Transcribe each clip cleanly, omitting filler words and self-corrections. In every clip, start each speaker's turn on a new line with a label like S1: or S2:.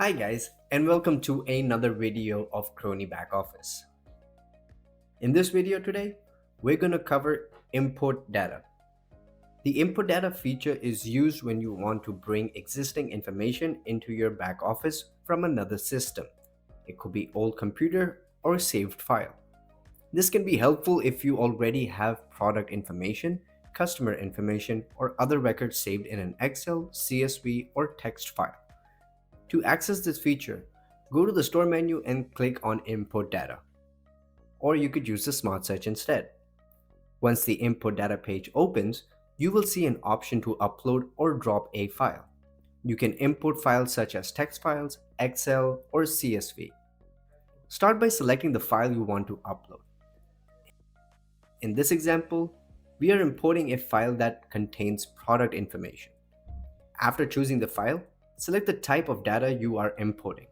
S1: Hi guys, and welcome to another video of Crony BackOffice. In this video today, we're going to cover import data. The import data feature is used when you want to bring existing information into your back office from another system. It could be old computer or saved file. This can be helpful if you already have product information, customer information, or other records saved in an Excel, CSV, or text file. To access this feature, go to the Store menu and click on Import Data. Or you could use the Smart Search instead. Once the Import Data page opens, you will see an option to upload or drop a file. You can import files such as text files, Excel, or CSV. Start by selecting the file you want to upload. In this example, we are importing a file that contains product information. After choosing the file, select the type of data you are importing.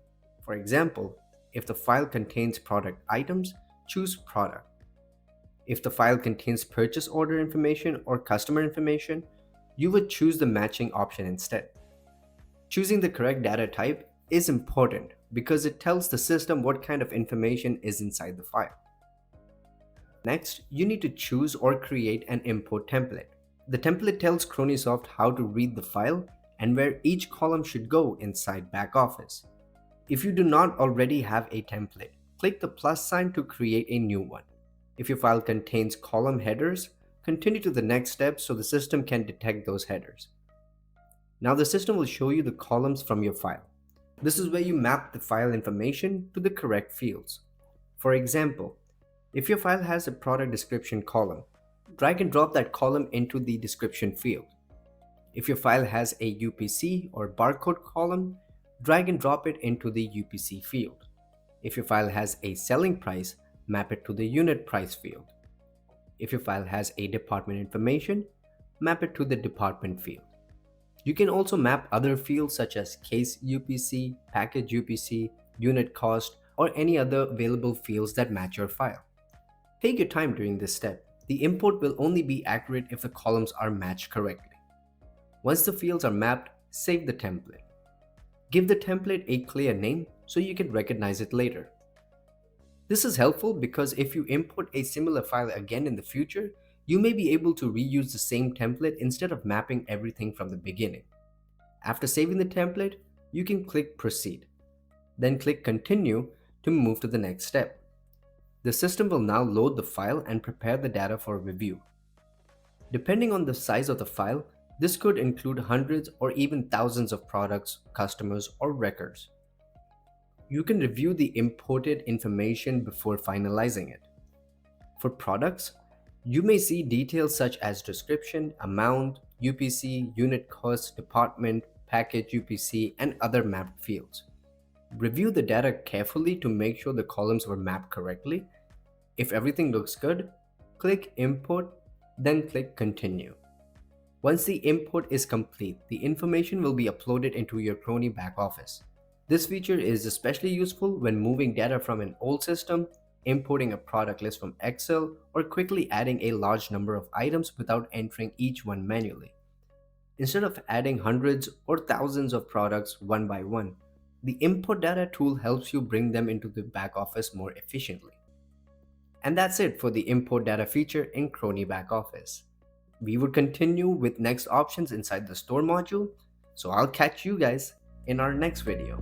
S1: For example, if the file contains product items, choose Product. If the file contains purchase order information or customer information, you would choose the matching option instead. Choosing the correct data type is important because it tells the system what kind of information is inside the file. Next, you need to choose or create an import template. The template tells CronySoft how to read the file and where each column should go inside BackOffice. If you do not already have a template, click the plus sign to create a new one. If your file contains column headers, continue to the next step so the system can detect those headers. Now the system will show you the columns from your file. This is where you map the file information to the correct fields. For example, if your file has a product description column, drag and drop that column into the description field. If your file has a UPC or barcode column, drag and drop it into the UPC field. If your file has a selling price, map it to the unit price field. If your file has a department information, map it to the department field. You can also map other fields such as case UPC, package UPC, unit cost, or any other available fields that match your file. Take your time during this step. The import will only be accurate if the columns are matched correctly. Once the fields are mapped, save the template. Give the template a clear name so you can recognize it later. This is helpful because if you import a similar file again in the future, you may be able to reuse the same template instead of mapping everything from the beginning. After saving the template, you can click Proceed. Then click Continue to move to the next step. The system will now load the file and prepare the data for review. Depending on the size of the file, this could include hundreds or even thousands of products, customers, or records. You can review the imported information before finalizing it. For products, you may see details such as description, amount, UPC, unit cost, department, package UPC, and other mapped fields. Review the data carefully to make sure the columns were mapped correctly. If everything looks good, click Import, then click Continue. Once the import is complete, the information will be uploaded into your Crony BackOffice. This feature is especially useful when moving data from an old system, importing a product list from Excel, or quickly adding a large number of items without entering each one manually. Instead of adding hundreds or thousands of products one by one, the import data tool helps you bring them into the BackOffice more efficiently. And that's it for the import data feature in Crony BackOffice. We would continue with next options inside the Store module, so I'll catch you guys in our next video.